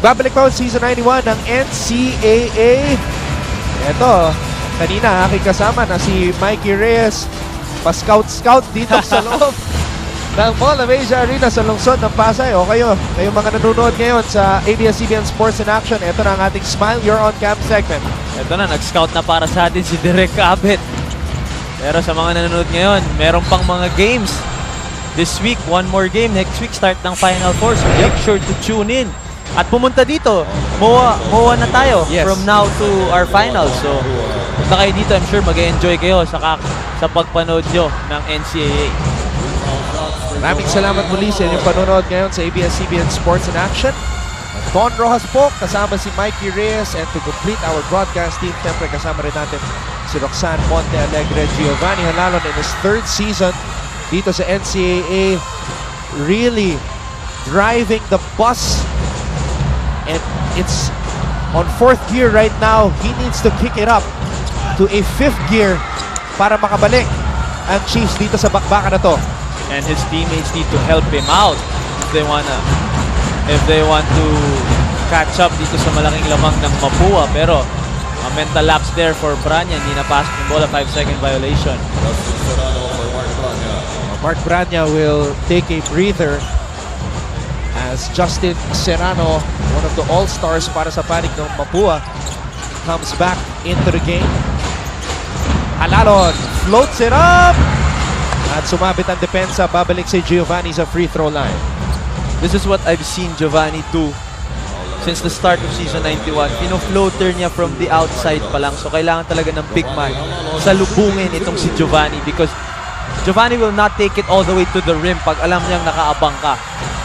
Nagbabalik pa ang Season 91 ng NCAA. Ito, kanina aking kasama na si Mikey Reyes, pa-scout-scout dito sa loob ng Mall of Asia Arena sa lungsod ng Pasay. O kayong mga nanonood ngayon sa ABS-CBN Sports in Action, ito na ang ating Smile You're On Cam segment. Ito na, nag-scout na para sa atin si Direk Abet. Pero sa mga nanonood ngayon, meron pang mga games. This week, one more game. Next week, start ng Final Four. So make sure to tune in. At pumunta dito, MOA na tayo from now to our finals. So punta kayo dito, I'm sure mag-enjoy kayo sa pagpanood nyo ng NCAA. Maraming salamat muli sa inyong panonood ngayon sa ABS-CBN Sports in Action. Don Rojas po, kasama si Mikey Reyes, and to complete our broadcast team, siyempre kasama rin natin si Roxanne Monte Alegre. Giovanni Halalon in his third season dito sa NCAA, really driving the bus. And it's on fourth gear right now. He needs to kick it up to a fifth gear para makabalik ang Chiefs dito sa bakbakan na to. And his teammates need to help him out if they want to catch up dito sa malaking lamang ng Mapua. Pero a mental lapse there for Branya. Hindi napasok yung bola, 5-second violation. Mark Branya will take a breather as Justin Serrano, one of the all-stars para sa panig ng Mapua, comes back into the game. Halalon floats it up at sumabit ang depensa. Babalik si Giovanni sa free throw line. This is what I've seen Giovanni do since the start of season 91. Pino-floater niya from the outside pa lang. So kailangan talaga ng big man salubungin itong si Giovanni, because Giovanni will not take it all the way to the rim pag alam niyang nakaabang ka.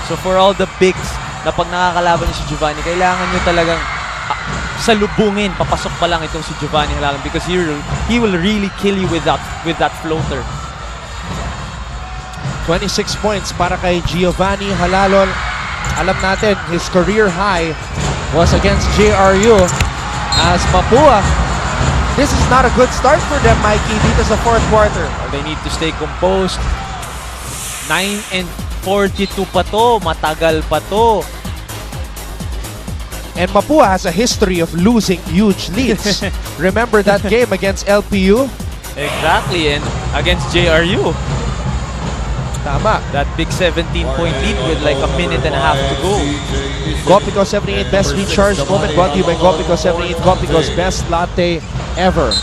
So for all the bigs na pag nakakalaban niyo si Giovanni, kailangan niyo talagang salubungin, papasok pa lang itong si Giovanni Halalon, because he will really kill you with that floater. 26 points para kay Giovanni Halalon. Alam natin, his career high was against JRU as Mapua. This is not a good start for them, Mikey, dito sa fourth quarter. They need to stay composed. 9-42 pa to, matagal pa to. And Mapua has a history of losing huge leads. Remember that game against LPU? Exactly, and against JRU. Tama. That big 17-point lead with like a minute and a half to go. Gopico 78 best recharge moment brought to you by Gopico 78, Gopico's best latte ever.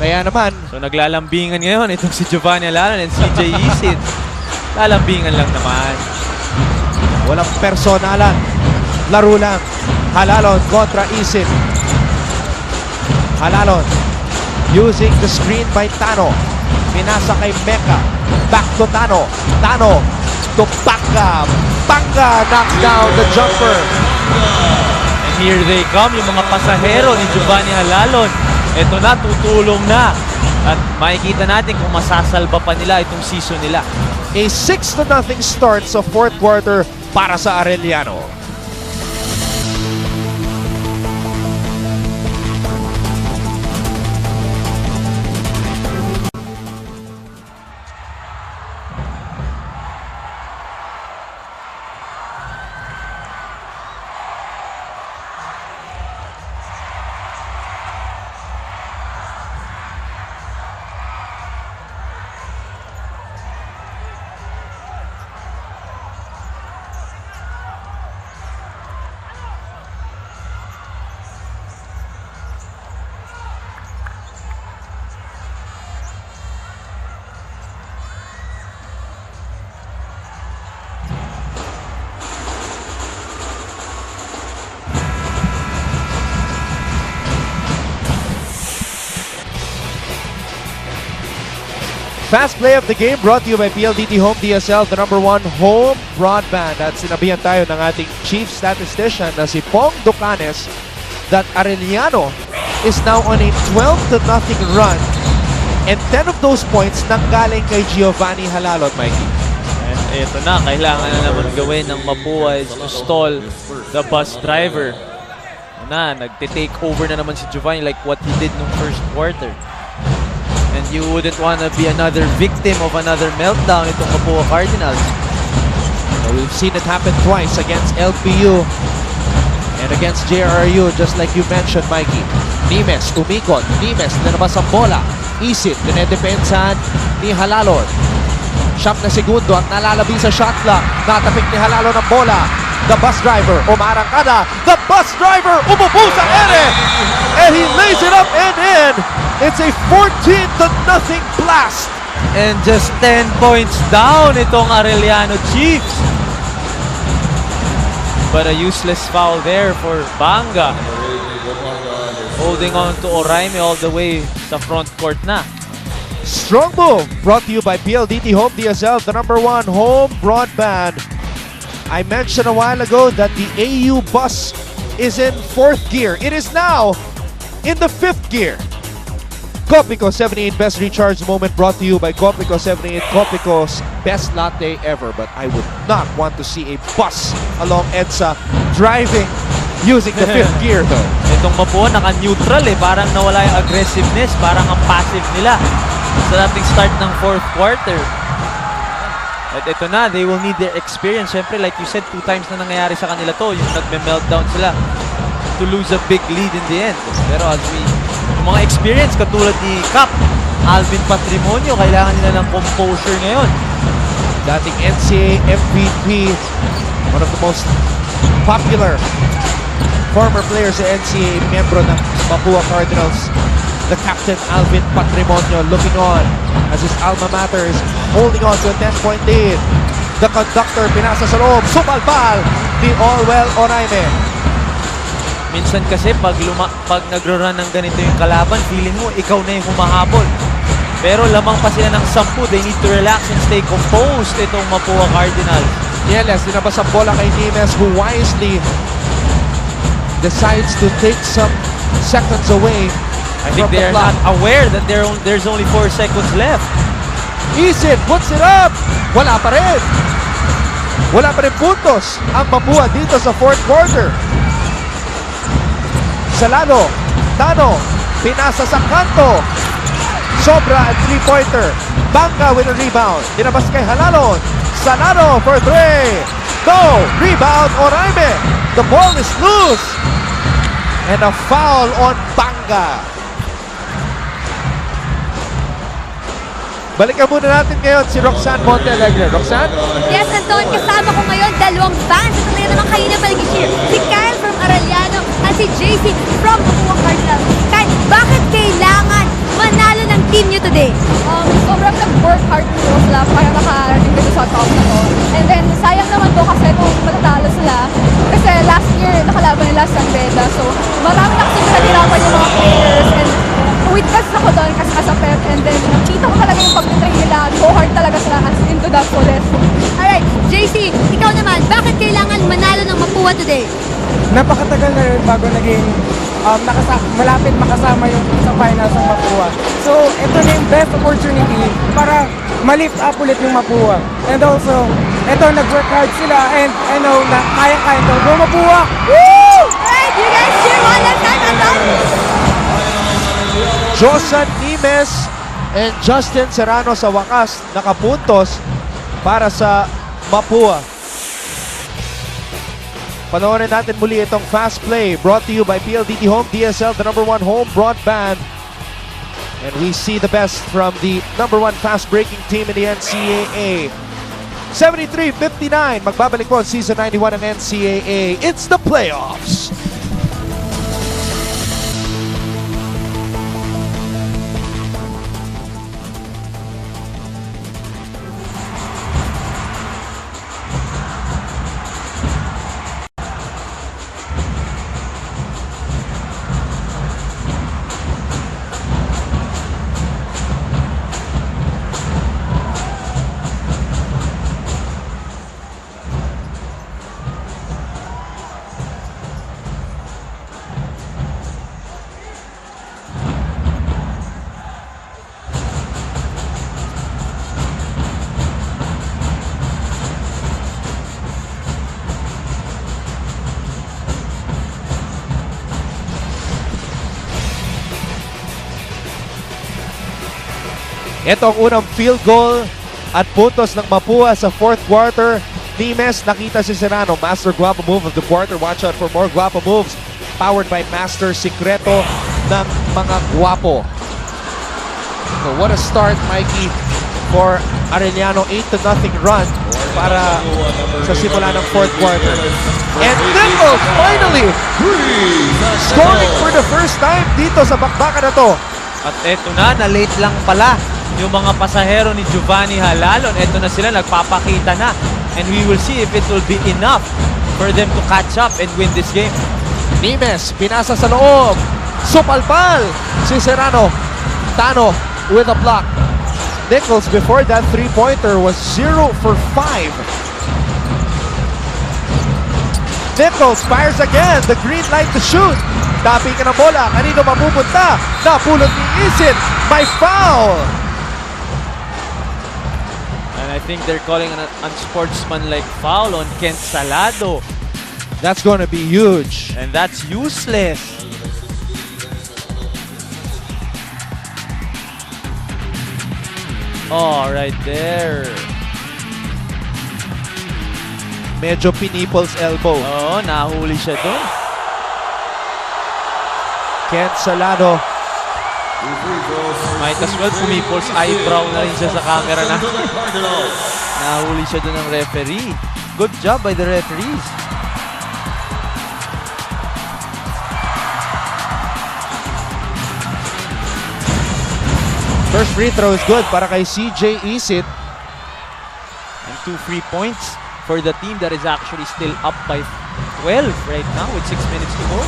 Kaya naman, so naglalambingan ngayon itong si Giovanni Halalon and CJ Isid. Lalambingan lang naman. Walang personalan. Laro lang. Halalon kontra Isid. Halalon using the screen by Tano. Pinasa kay Mecca. Back to Tano. Tano to Panga. Panga knocks down the jumper. And here they come, yung mga pasahero ni Giovanni Halalon. Ito na, tutulong na. At makikita natin kung masasalba pa nila itong season nila. A 6-0 start sa fourth quarter para sa Arellano. Fast play of the game brought to you by PLDT Home DSL, the #1 home broadband. At sinabihan tayo ng ating chief statistician na si Pong Ducanes that Arellano is now on a 12-0 run, and 10 of those points nanggaling kay Giovanni Halalon, Mikey. And ito na, kailangan na naman gawin ng Mapua is to stall the bus driver. Nagte-take over na naman si Giovanni like what he did nung first quarter. And you wouldn't want to be another victim of another meltdown itong Mapua Cardinals. So we've seen it happen twice against LPU. against JRU, just like you mentioned, Mikey. Nimes, umikot. Nimes, nilabas ang bola. Isit, dinedepensahan ni Halalon. 7 na segundo at nalalabi sa shot clock. Natapik ni Halalon ang bola. The bus driver, umarangkada. The bus driver, umupo sa ere. And he lays it up and in. It's a 14-0 blast. And just 10 points down itong Arellano Chiefs. But a useless foul there for Banga. Holding on to Oraime all the way sa front court na. Strong move brought to you by PLDT Home DSL, the #1 home broadband. I mentioned a while ago that the AU bus is in 4th gear. It is now in the 5th gear. Copico 78 best recharge moment brought to you by Copico 78, Copico's best latte ever. But I would not want to see a bus along EDSA driving using the 5th gear though. Itong Mapua naka-neutral parang nawala yung aggressiveness, parang ang passive nila sa dating start ng 4th quarter. At ito na, they will need their experience. Siyempre, like you said, 2 times na nangyayari sa kanila to, yung nagme-meltdown sila to lose a big lead in the end. Pero as yung mga experience katulad ni Cap, Alvin Patrimonio, kailangan nila ng composure ngayon. Dating NCAA MVP, one of the most popular former players sa NCAA, membro ng Mapua Cardinals, the captain Alvin Patrimonio looking on as his alma mater is holding on to a 10-point lead. The conductor pinasa sa loob, sumalbal ni Orwell Oraime. Minsan kasi pag nagro-run ng ganito yung kalaban, feeling mo ikaw na yung humahabol. Pero lamang pa sila ng 10, they need to relax and stay composed itong Mapua Cardinals. Yeles, dinabas ang bola kay Nimes who wisely decides to take some seconds away. I think they're not aware that there's only 4 seconds left. Isit puts it up. Wala pa rin. Wala pa rin puntos ang Mapua dito sa 4th quarter. Salano, Tano, pinasa sa kanto. Sobra at 3-pointer. Banga with a rebound. Dinabas kay Halalon. Salano for 3. Go! Rebound Oraime. The ball is loose. And a foul on Banga. Balikan muna natin ngayon si Roxanne Montealegre. Roxanne? Yes, Anton, kasama ko ngayon 2 bands. Ito na naman kayo na paligid-cheer. Si Kyle from Arellano at si JC from Mapua Cardinals. Kyle, bakit kailangan manalo ng team nyo today? Sobrang nag-work hard po sila para makarating dito sa top na to. And then, sayang naman po kasi kung matatalo sila. Kasi last year, nakalaban nila sa Beda. So, marami na kasi pinahirapan yung mga players. And witness ako doon kasi as a pep. And then, nakita ko talaga yung pag-train nila. Go hard talaga sila as into the fullest. Alright, JC, ikaw naman, bakit kailangan manalo ng Mapua today? Napakatagal na rin bago naging malapit makasama yung sa finals ng Mapua. So, ito na yung best opportunity para ma-lift up ulit yung Mapua. And also, ito, nag-work hard sila and I know na kaya-kaya ito. Go Mapua! Woo! Alright, you guys cheer one last time, Anton. Josan Nimes and Justin Serrano sa wakas nakapuntos para sa Mapua. Panoorin natin muli itong fast play brought to you by PLDT Home DSL, the #1 home broadband. And we see the best from the #1 fast breaking team in the NCAA. 73-59, magbabalik po ang Season 91 ng NCAA. It's the playoffs! Ito ang unang field goal at puntos ng Mapua sa 4th quarter. Nimes, nakita si Serrano. Master Guapo move of the quarter. Watch out for more Guapo moves. Powered by Master Sikreto ng mga Guapo. So what a start, Mikey, for Arellano. 8-0 run para sa simula ng fourth quarter. And Nichols finally scoring for the first time dito sa bakbakan na to. At eto na late lang pala yung mga pasahero ni Giovanni Halalon. Eto na sila, nagpapakita na. And we will see if it will be enough for them to catch up and win this game. Nimes, pinasa sa loob. Supalpal si Serrano. Tano with a block. Nichols before that three-pointer was 0 for 5. Nichols fires again. The green light to shoot. Tapi ka ng bola. Kanino mapupunta? Napulot ni Isit. May foul. And I think they're calling an unsportsmanlike foul on Kent Salado. That's going to be huge. And that's useless. Oh, right there. Medyo piniples elbow. Oo, nahuli siya doon. Kent Salado. Might as well pumiples eyebrow na rin siya sa camera na. Nahuli siya doon ng referee. Good job by the referees. First free throw is good para kay CJ Isit. And 2 free points for the team that is actually still up by 12 right now with 6 minutes to go.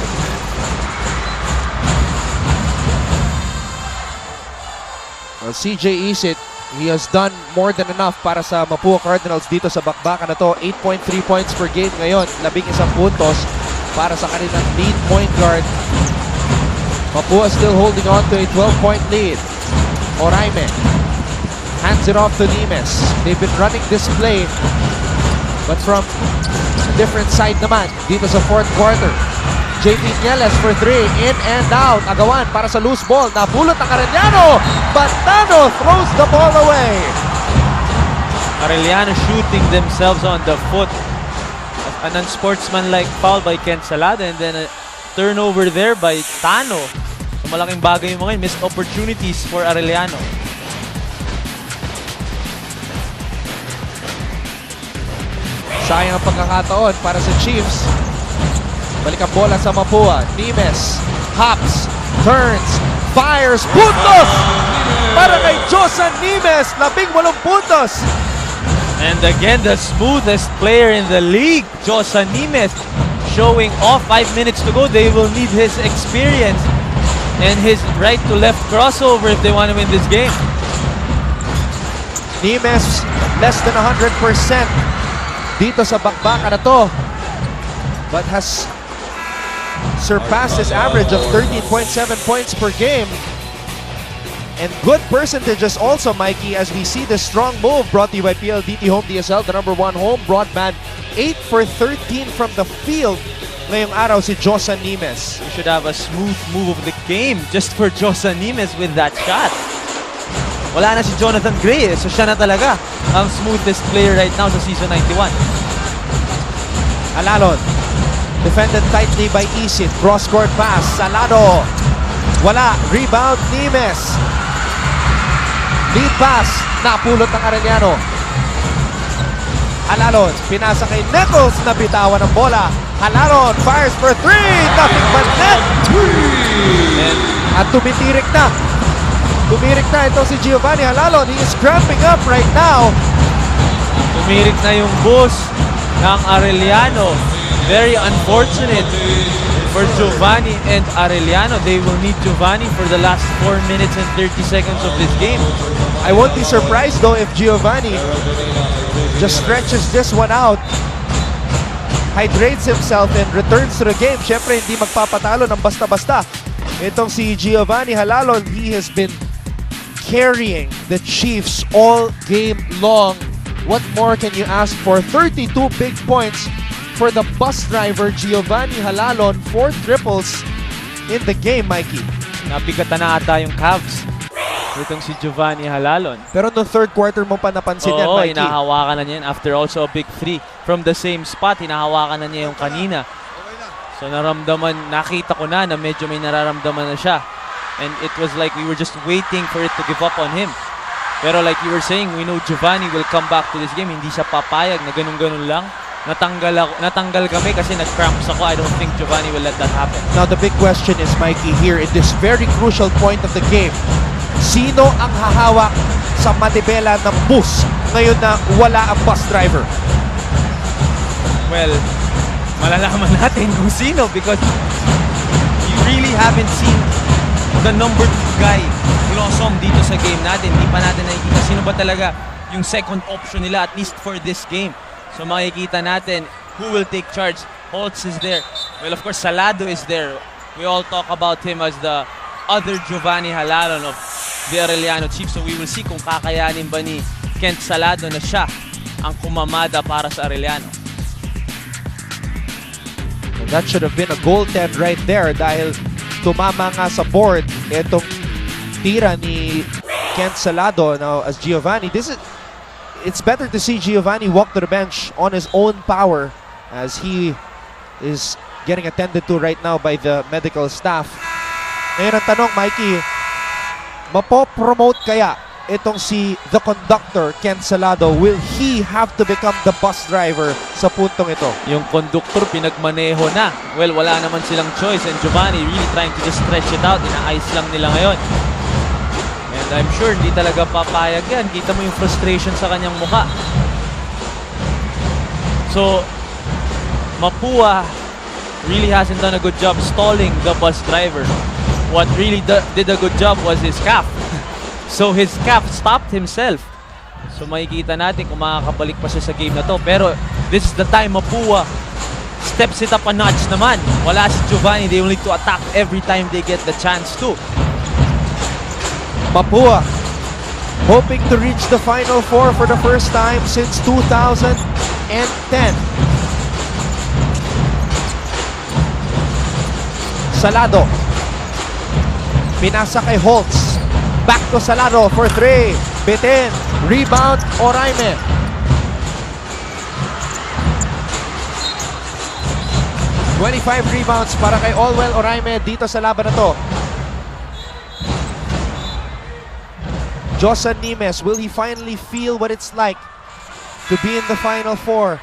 Well, CJ Isit, he has done more than enough para sa Mapua Cardinals dito sa bakbakan na to. 8.3 points per game ngayon. 11 puntos para sa kanilang lead point guard. Mapua still holding on to a 12-point lead. Oraime hands it off to Nimes. They've been running this play, but from a different side naman dito sa fourth quarter. JP Nieles for 3, in and out. Agawan para sa loose ball. Napulot ang Arellano, but Tano throws the ball away. Arellano shooting themselves on the foot. An unsportsmanlike foul by Kent Salada and then a turnover there by Tano. So malaking bagay yung mga missed opportunities for Arellano. Sayang ang pagkakataon para sa Chiefs. Balik ang bola sa Mapua. Nimes hops, turns, fires, puntos! Para kay Josan Nimes, 18 puntos. And again, the smoothest player in the league, Josan Nimes, showing off. 5 minutes to go. They will need his experience and his right to left crossover if they want to win this game. Nimes, less than 100% dito sa bakbakan na to, but has surpassed his average of 13.7 points per game. And good percentages also, Mikey, as we see the strong move brought to you by PLDT Home DSL, the #1 home broadband. 8 for 13 from the field ngayong araw si Josan Nimes. We should have a smooth move of the game just for Josan Nimes with that shot. Wala na si Jonathan Gray, so siya na talaga ang smoothest player right now sa season 91. Halalon, defended tightly by Isit. Cross-court pass. Salado. Wala. Rebound, Nimes. Lead pass. Napulot ng Arellano. Halalon, pinasa kay Nichols. Nabitawan ng bola. Halalon fires for 3. Nothing but net. At tumitirik na. Tumirik na ito si Giovanni Halalon. He is cramping up right now. Tumirik na yung boss ng Arellano. Very unfortunate for Giovanni and Arellano. They will need Giovanni for the last 4 minutes and 30 seconds of this game. I won't be surprised though if Giovanni just stretches this one out, hydrates himself, and returns to the game. Siyempre, hindi magpapatalo ng basta-basta. Itong si Giovanni Halalon, he has been carrying the Chiefs all game long. What more can you ask for? 32 big points for the bus driver Giovanni Halalon. 4 triples in the game, Mikey. Napigatan na ata yung Cavs. itong si Giovanni Halalon. Pero no third quarter mo pa napansin yan, Oo, Mikey. hinahawakan na niya yan. After also a big three from the same spot, hinahawakan na niya yung kanina. So nakita ko na medyo may nararamdaman na siya. And it was like we were just waiting for it to give up on him. Pero like you were saying, we know Giovanni will come back to this game. Hindi siya papayag na ganun-ganun lang. Natanggal kami kasi nag-cramps ako. I don't think Giovanni will let that happen. Now the big question is, Mikey, here in this very crucial point of the game, sino ang hahawak sa matibela ng bus ngayon na wala ang bus driver? Well, malalaman natin kung sino because you really haven't seen the number 2 guy blossom dito sa game natin. Hindi pa natin nakikita sino ba talaga yung second option nila at least for this game. So makikita natin who will take charge. Holtz is there. Well, of course, Salado is there. We all talk about him as the other Giovanni Halalon of the Arellano Chiefs. So we will see kung kakayanin ba ni Kent Salado na siya ang kumamada para sa Arellano. And that should have been a goaltend right there dahil tumama nga sa board itong tira ni Kent Salado. Now, as Giovanni, it's better to see Giovanni walk to the bench on his own power as he is getting attended to right now by the medical staff. Ngayon ang tanong, Mikey, mapopromote kaya itong si the conductor, Kent Salado? Will he have to become the bus driver sa puntong ito? Yung conductor pinagmaneho na. Well, wala naman silang choice and Giovanni really trying to just stretch it out. Ina-ice lang nila ngayon. And I'm sure hindi talaga papayag yan. Kita mo yung frustration sa kanyang mukha. So, Mapua really hasn't done a good job stalling the bus driver. What really did a good job was his cap. So his cap stopped himself. So makikita natin kung makakabalik pa siya sa game na to. Pero this is the time Mapua steps it up a notch naman. Wala si Giovanni. They will need to attack every time they get the chance to. Mapua hoping to reach the Final Four for the first time since 2010. Salado. Pinasa kay Holtz. Back to Salado for 3. Bitin. Rebound, Oraime. #25 rebounds para kay Olwell Oraime dito sa laban na to. Josan Nimes, will he finally feel what it's like to be in the Final Four?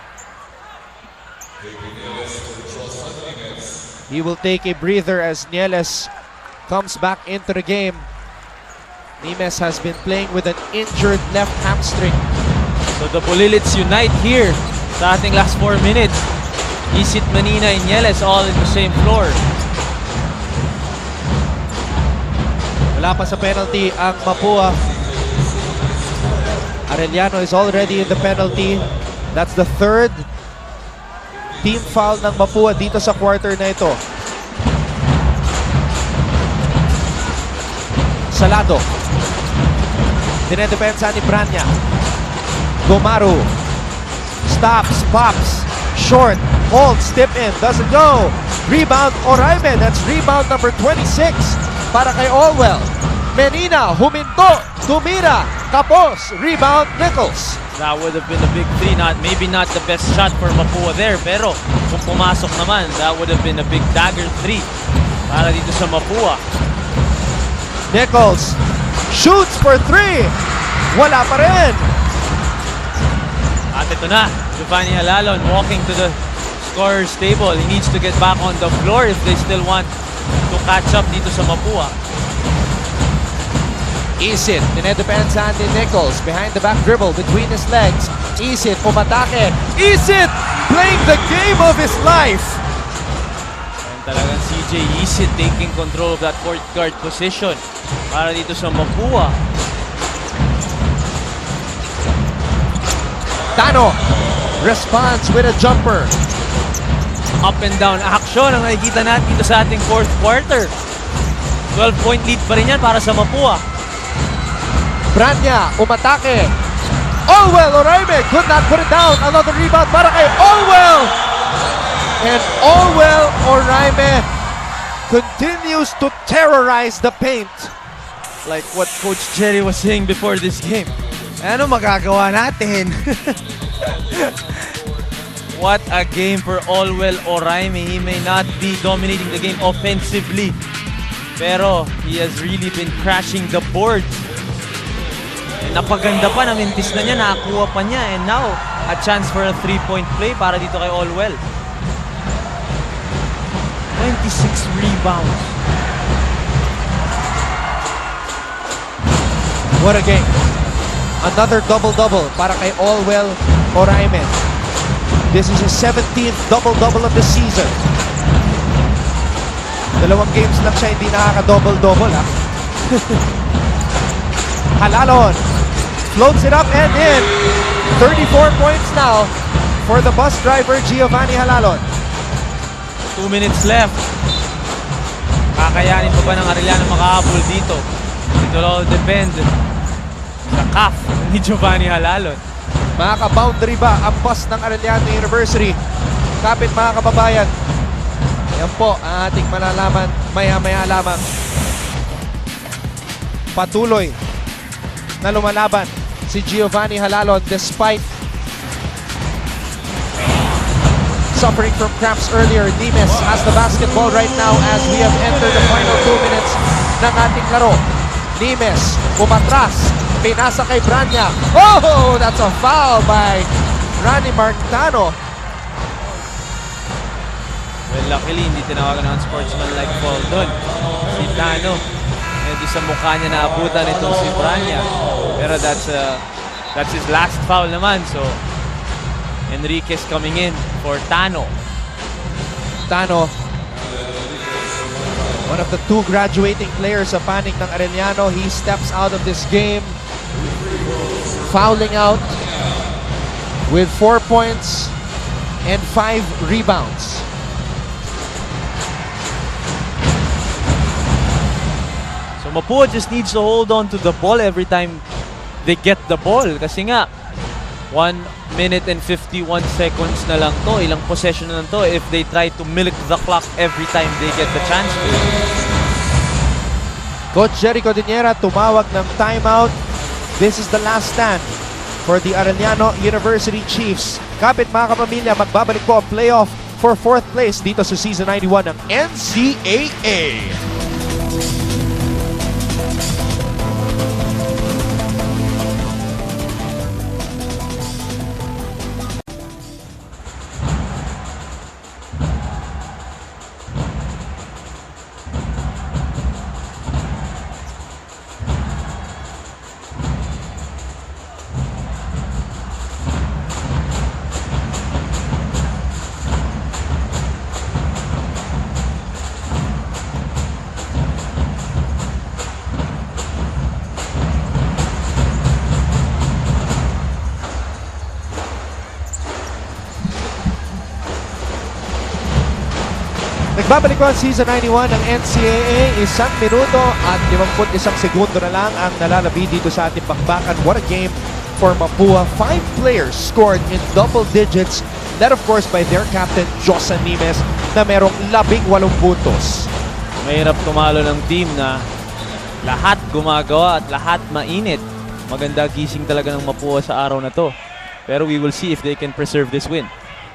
He will take a breather as Nieles comes back into the game. Nimes has been playing with an injured left hamstring. So the Bulilits unite here sa ating last 4 minutes. Isit Manina and Nieles all in the same floor. Wala pa sa penalty ang Mapua. Arellano is already in the penalty. That's the 3rd team foul ng Mapua dito sa quarter na ito. Salado. Dinedepensa ni Branya. Gomaru. Stops, pops. Short. Holds, step in. Doesn't go. Rebound, Oraime. That's rebound number 26 para kay Olwell. Menina, huminto. Tumira. Kapos. Rebound, Nichols. That would have been a big 3. Maybe not the best shot for Mapua there, pero kung pumasok naman, that would have been a big dagger 3 para dito sa Mapua. Nichols shoots for 3. Wala pa rin. At ito na, Giovanni Halalon walking to the scorer's table. He needs to get back on the floor if they still want to catch up dito sa Mapua. Isit, dinedepensa ni Nichols. Behind the back dribble between his legs. Isit, umatake. Isit, playing the game of his life. And talagang CJ Isit taking control of that court guard position para dito sa Mapua. Tano responds with a jumper. Up and down action ang nakikita natin dito sa ating 4th quarter. 12-point lead pa rin yan para sa Mapua. Branya, umatake. Olwell Oraime could not put it down. Another rebound para kay Olwell. And Olwell Oraime continues to terrorize the paint. Like what Coach Jerry was saying before this game. Ano magagawa natin? What a game for Olwell Oraime. He may not be dominating the game offensively, pero he has really been crashing the boards. Napaganda pa, namintis na niya, nakakuha pa niya, and now, a chance for a 3-point play para dito kay Olwell. 26 rebounds. What a game. Another double-double para kay Olwell Oraime. This is his 17th double-double of the season. Dalawang games lang siya hindi nakaka-double-double, ha? Halalon floats it up and in. 34 points now for the bus driver Giovanni Halalon. 2 minutes left. Kakayanin pa ba ng Arellano makahabol dito? It will all depend sa calf ni Giovanni Halalon. Makaka-boundary ba ang bus ng Arellano University? Kapit mga kababayan. Yan po ang ating malalaman maya-maya lamang. Patuloy na lumalaban si Giovanni Halalon despite suffering from cramps earlier. Nimes has the basketball right now as we have entered the final 2 minutes ng ating laro. Nimes umatras, pinasa kay Branya. Oh, that's a foul by Rani Marctano. Well, luckily, hindi tinawagan ng sportsman-like foul doon. Si Tano, medyo sa mukha niya naabutan itong si Branya. Pero that's his last foul naman. So, Enriquez coming in for Tano. Tano, one of the 2 graduating players sa panig ng Arellano. He steps out of this game, fouling out with 4 points and 5 rebounds. So, Mapua just needs to hold on to the ball every time they get the ball. Kasi nga, 1 minute and 51 seconds na lang to. Ilang possession na lang to if they try to milk the clock every time they get the chance to. Coach Jerry Codinera tumawag ng timeout. This is the last stand for the Arellano University Chiefs. Kapit mga kapamilya, magbabalik po ang playoff for 4th place dito sa Season 91 ng NCAA. Nagbabalik po ang Season 91 ng NCAA. 1 minuto at 51 segundo na lang ang nalalabi dito sa ating bakbakan. What a game for Mapua. 5 players scored in double digits, led of course by their captain, Josan Nimes, na merong 18 puntos. Mahirap tumalo ng team na lahat gumagawa at lahat mainit. Maganda gising talaga ng Mapua sa araw na to. Pero we will see if they can preserve this win.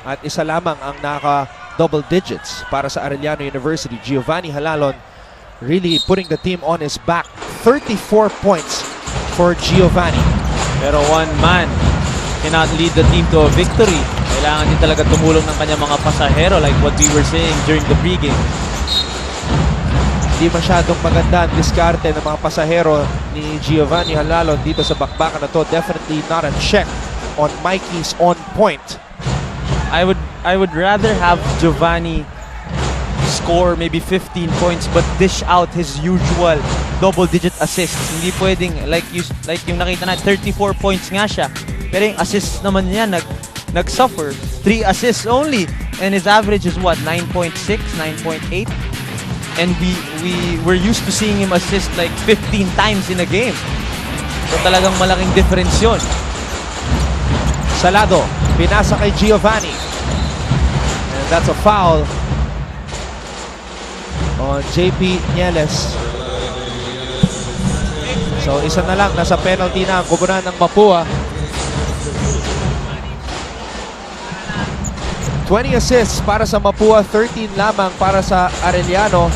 At isa lamang ang double digits para sa Arellano University. Giovanni Halalon really putting the team on his back. 34 points for Giovanni. Pero one man cannot lead the team to a victory. Kailangan din talaga tumulong ng kanyang mga pasahero like what we were saying during the pregame. Hindi masyadong maganda ang diskarte ng mga pasahero ni Giovanni Halalon dito sa bakbakan na to. Definitely not a check on Mikey's on point. I would rather have Giovanni score maybe 15 points but dish out his usual double-digit assists. Hindi pwedeng like yung nakita na 34 points nga siya. Pero yung assists naman niya nag-suffer. 3 assists only and his average is what, 9.6, 9.8? And we were used to seeing him assist like 15 times in a game. So talagang malaking difference yun. Salado, pinasa kay Giovanni. And that's a foul on JP Nieles. So isa na lang, nasa penalty na ang kubunan ng Mapua. 20 assists para sa Mapua, 13 lamang para sa Arellano.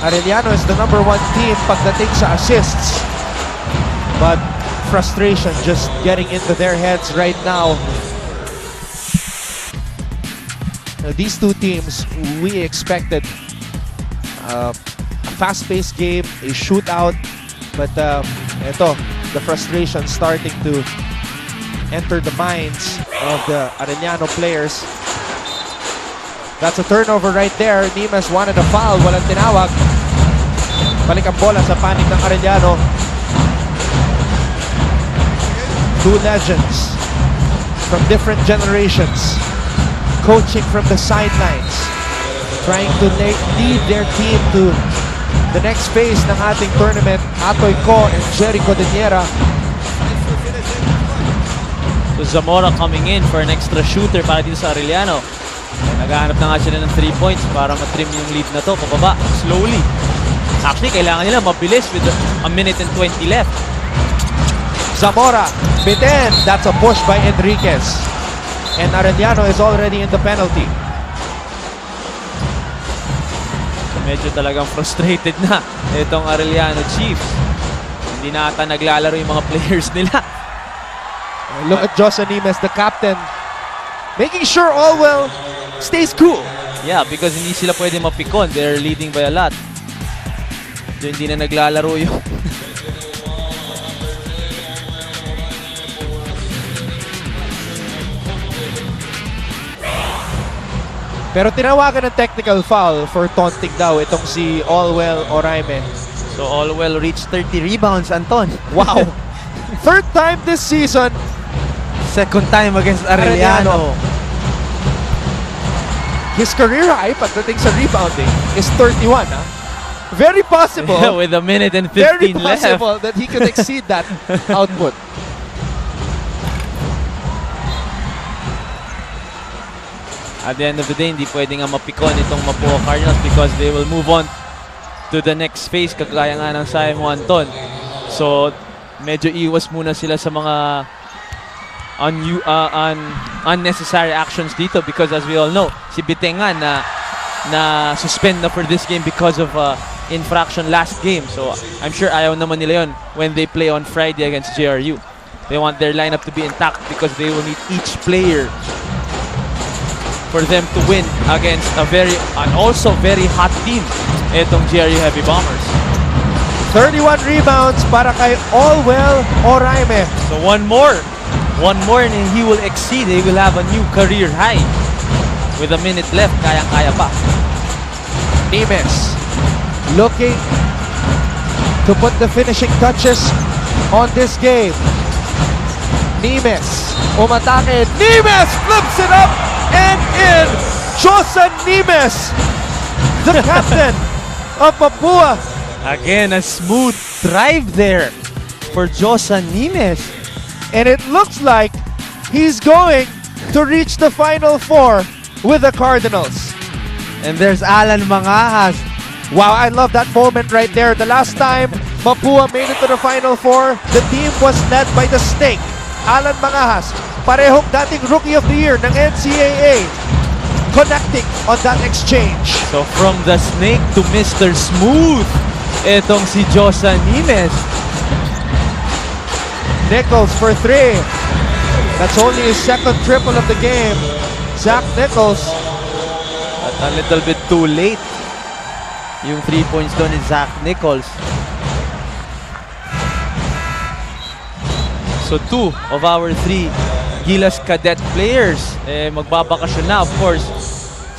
Arellano is the #1 team pagdating sa assists. But frustration just getting into their heads right now. These two teams, we expected a fast-paced game, a shootout, but ito, the frustration starting to enter the minds of the Arellano players. That's a turnover right there. Nimes wanted a foul, walang tinawag. Balik ang bola sa panig ng Arellano. Two legends from different generations, coaching from the sidelines, trying to lead their team to the next phase ng ating tournament. Atoy Ko and Jericho Deniera. So Zamora coming in for an extra shooter para dito sa Arellano. Naghahanap na nga sila ng 3 points para matrim yung lead na to pababa slowly. Actually, kailangan nila mabilis with a minute and 20 left. Zamora, bitten. That's a push by Enriquez. And Arellano is already in the penalty. So medyo talagang frustrated na itong Arellano Chiefs. Hindi na ata naglalaro yung mga players nila. Look at Josa Nimes, the captain, making sure Allwell stays cool. Yeah, because hindi sila pwede mapikon. They're leading by a lot. So hindi na naglalaro yung Pero tinawagan ng technical foul for taunting daw itong si Allwell Oraime. So Allwell reached 30 rebounds, Anton. Wow! Third time this season. Second time against Arellano. His career high pagdating sa rebounding is 31. Very possible. Yeah, with a minute and 15 very left. possible that he could exceed that output. At the end of the day, hindi pwede nga mapikon itong Mapua Cardinals because they will move on to the next phase, kagaya nga ng sabi mo, Anton. So, medyo iwas muna sila sa mga unnecessary actions dito because as we all know, si Bitengan na suspend na for this game because of infraction last game. So, I'm sure ayaw naman nila yun when they play on Friday against JRU. They want their lineup to be intact because they will need each player for them to win against a also very hot team, itong GRU Heavy Bombers. 31 rebounds para kay Allwell Oraime. So one more and he will exceed. He will have a new career high. With a minute left, kayang-kaya pa. Nimes looking to put the finishing touches on this game. Nimes umatake. Nimes flips it up and in. Josa Nimes, the captain of Mapua. Again, a smooth drive there for Josa Nimes. And it looks like he's going to reach the Final Four with the Cardinals. And there's Alan Mangahas. Wow, I love that moment right there. The last time Mapua made it to the Final Four, the team was led by the Snake, Alan Mangahas. Parehong dating Rookie of the Year ng NCAA, connecting on that exchange. So from the Snake to Mr. Smooth, etong si Josa Nimes. Nichols for 3. That's only his second triple of the game. Zach Nichols. At a little bit too late yung 3 points doon ni Zach Nichols. So 2 of our 3 Gilas Cadet players magbabakasyon na. Of course,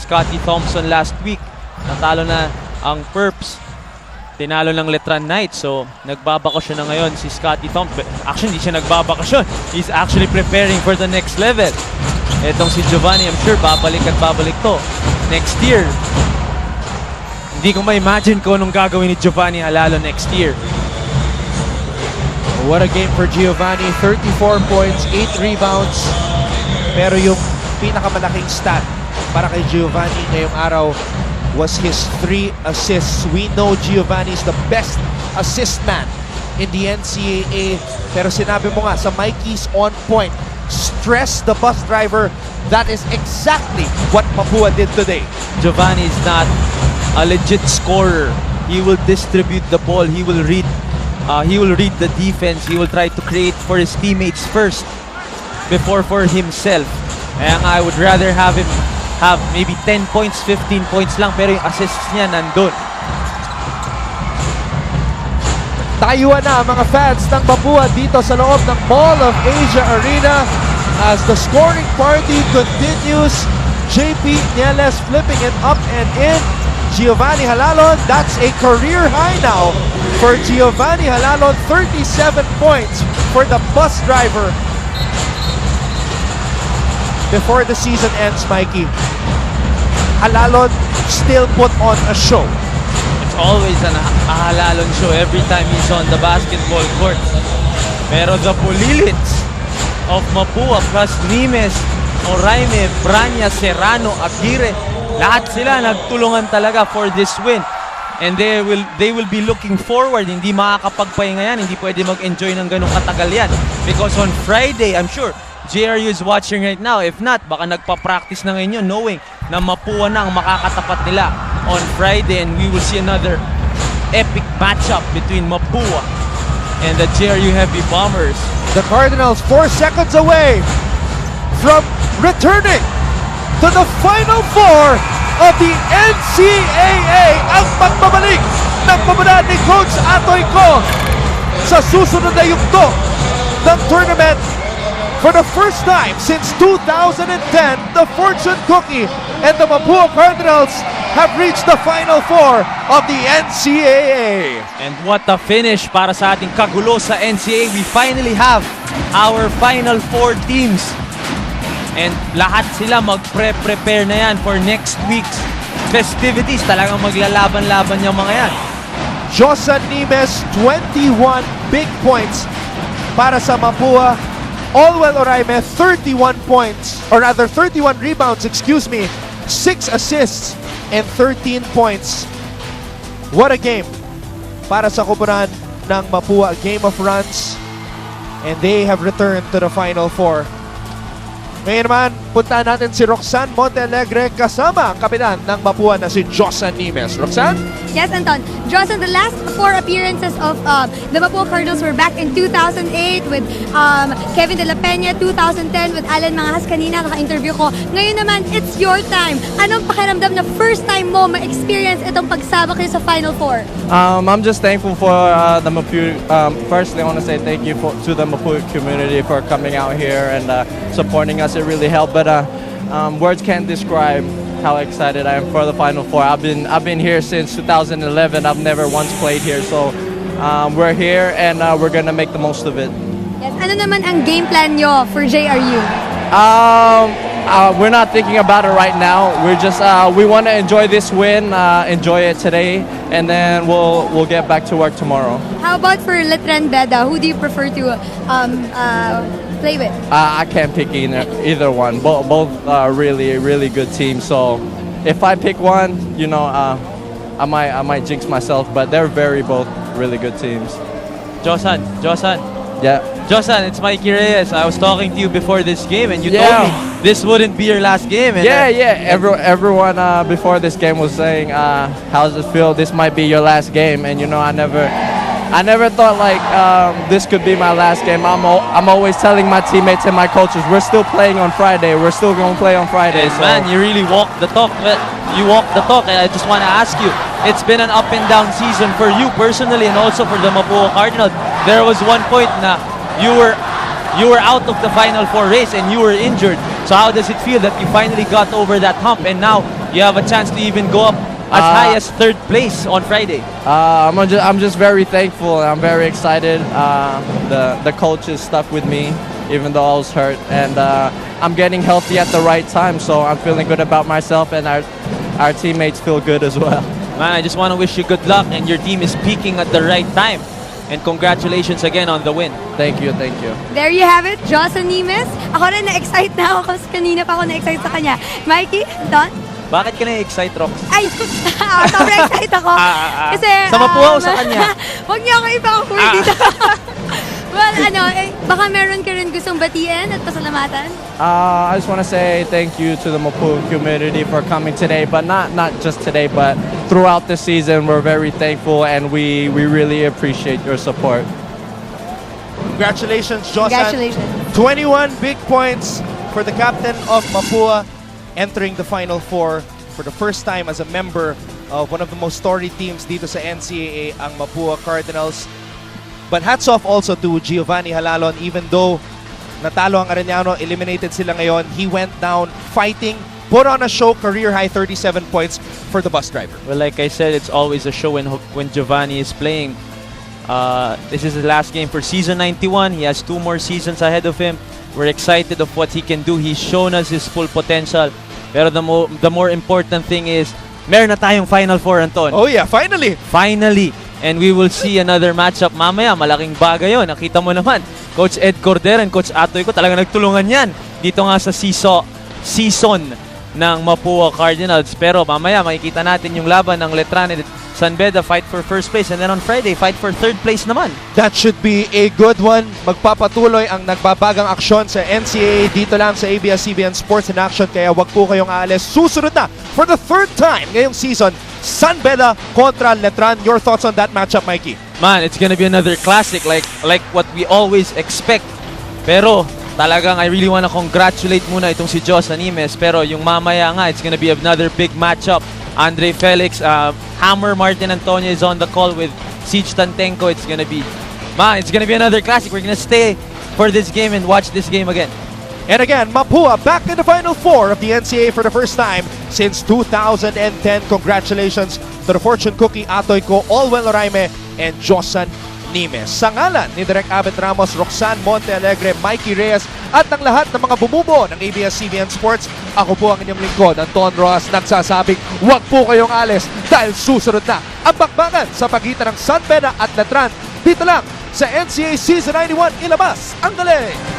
Scotty Thompson last week, natalo na ang Perps, tinalo ng Letran Knights. So nagbabakasyon na ngayon si Scotty Thompson. Actually, hindi siya nagbabakasyon. He's actually preparing for the next level. Etong si Giovanni, I'm sure babalik at babalik to next year. Hindi ko ma-imagine kung anong gagawin ni Giovanni Halalo next year. What a game for Giovanni. 34 points, 8 rebounds. Pero yung pinakamalaking stat para kay Giovanni ngayong araw was his 3 assists. We know Giovanni is the best assist man in the NCAA. Pero sinabi mo nga, sa Mikey's on point, stress the bus driver. That is exactly what Mapua did today. Giovanni is not a legit scorer. He will distribute the ball. He will read the defense. He will try to create for his teammates first before for himself. Kaya nga, I would rather have him have maybe 10 points, 15 points lang, pero yung assists niya nandun. Tayuan na ang mga fans ng Mapua dito sa loob ng Mall of Asia Arena as the scoring party continues. JP Nieles flipping it up and in. Giovanni Halalon, that's a career high now for Giovanni Halalon. 37 points for the bus driver before the season ends, Mikey. Halalon still put on a show. It's always a Halalon show every time he's on the basketball court. Pero the Pulilits of Mapua plus Nimes, Oraime, Branya, Serrano, Aguirre, lahat sila nagtulungan talaga for this win. And they will be looking forward. Hindi makakapagpahinga yan. Hindi pwede mag-enjoy ng ganong katagal yan. Because on Friday, I'm sure, JRU is watching right now. If not, baka nagpa-practice na ngayon yun, knowing na Mapua na ang makakatapat nila on Friday. And we will see another epic matchup between Mapua and the JRU Heavy Bombers. The Cardinals 4 seconds away from returning to the Final Four of the NCAA. Ang pagbabalik ng pamanaan ni Coach Atoy Ko sa susunod na yugto ng tournament. For the first time since 2010, the Fortune Cookie and the Mapua Cardinals have reached the Final Four of the NCAA. And what a finish para sa ating kagulo sa NCAA. We finally have our Final Four teams. And lahat sila mag-prepare na yan for next week's festivities. Talagang maglalaban-laban yung mga yan. Josan Nimes, 21 big points para sa Mapua. Olwell Oraime, 31 points, or rather 31 rebounds, 6 assists, and 13 points. What a game para sa kupunan ng Mapua. Game of runs, and they have returned to the Final Four. Ngayon naman, puntahan natin si Roxanne Montealegre kasama ang kapitan ng Mapua na si Josan Nimes. Roxanne? Yes, Anton. Josan, the last 4 appearances of the Mapua Cardinals were back in 2008 with Kevin De La Peña, 2010 with Alan Mangas kanina, kaka-interview ko. Ngayon naman, it's your time. Anong pakiramdam na first time mo ma-experience itong pagsabak kayo sa Final Four? I'm just thankful for the Mapua. Firstly, I want to say thank you to the Mapua community for coming out here and supporting us. It really helped, but words can't describe how excited I am for the Final Four. I've been here since 2011. I've never once played here, so we're here and we're gonna make the most of it. Yes. Ano naman ang game plan nyo for JRU? We're not thinking about it right now. We're just we want to enjoy this win, enjoy it today, and then we'll get back to work tomorrow. How about for Letran Beda? Who do you prefer to play with? I can't pick either one. Both are really good teams. So if I pick one, you know, I might jinx myself. But they're both really good teams. Josan. Yeah. Josan, it's Mikey Reyes. I was talking to you before this game, and you Yeah. told me this wouldn't be your last game. And Everyone before this game was saying, "How does it feel? This might be your last game." And you know, I never thought like this could be my last game. I'm always telling my teammates and my coaches, we're still playing on Friday. We're still going to play on Friday. Yes, man, you really walked the talk. You walked the talk, and I just want to ask you, it's been an up and down season for you personally and also for the Mapua Cardinals. There was one point na you were out of the Final Four race and you were injured. So how does it feel that you finally got over that hump and now you have a chance to even go up as high as 3rd place on Friday? I'm just very thankful and I'm very excited. The coaches stuck with me even though I was hurt, and I'm getting healthy at the right time, so I'm feeling good about myself, and our teammates feel good as well. Man, I just want to wish you good luck, and your team is peaking at the right time. And congratulations again on the win. Thank you. There you have it, Josan Nimes. Ako rin na-excite na ako kasi kanina pa ako na-excite sa kanya. Mikey, Don? Bakit ka na-excite, Rox? Ay, sobrang excited ako. Kasi, Sa Mapua o sa kanya? Huwag niyo ako ipaka-hurt dito. Well, baka meron ka rin gustong batiin at pasalamatan? I just want to say thank you to the Mapua community for coming today, but not just today, but throughout the season. We're very thankful and we really appreciate your support. Congratulations, Josan. Congratulations. 21 big points for the captain of Mapua, entering the Final Four for the first time as a member of one of the most storied teams dito sa NCAA, ang Mapua Cardinals. But hats off also to Giovanni Halalon. Even though natalo ang Arellano, eliminated sila ngayon, he went down fighting, put on a show, career-high 37 points for the bus driver. Well, like I said, it's always a show when Giovanni is playing. This is the last game for season 91. He has 2 more seasons ahead of him. We're excited of what he can do. He's shown us his full potential. Pero the more important thing is, meron na tayong Final Four, Anton. Oh yeah, finally! Finally! And we will see another matchup mamaya. Malaking bagay yun. Nakita mo naman, Coach Ed Cordero and Coach Atoy ko talaga nagtulungan yan. Dito nga sa season ng Mapua Cardinals. Pero mamaya makikita natin yung laban ng Letran and San Beda, fight for first place. And then on Friday, fight for third place naman. That should be a good one. Magpapatuloy ang nagbabagang aksyon sa NCAA dito lang sa ABS-CBN Sports in Action. Kaya wag po kayong aalis. Susunod na for the 3rd time ngayong season, San Beda kontra Letran. Your thoughts on that matchup, Mikey? Man, it's gonna be another classic like what we always expect. Pero talagang I really wanna congratulate muna itong si Jos Animes. Pero yung mamaya nga, it's gonna be another big matchup. Andre Felix, Hammer Martin Antonio is on the call with Siege Tantenko. It's gonna be another classic. We're gonna stay for this game and watch this game again. And again, Mapua back in the Final Four of the NCAA for the first time since 2010. Congratulations to the fortune cookie Atoy Ko, Olwell Oraime, and Josan Nimes. Sa ngalan ni Direk Abet Ramos, Roxanne Monte Alegre, Mikey Reyes, at ng lahat ng mga bumubuo ng ABS-CBN Sports, ako po ang inyong lingkod, Anton Rojas, nagsasabing huwag po kayong alis dahil susunod na ang bakbakan sa pagitan ng San Beda at Letran dito lang sa NCAA Season 91. Ilabas ang galing!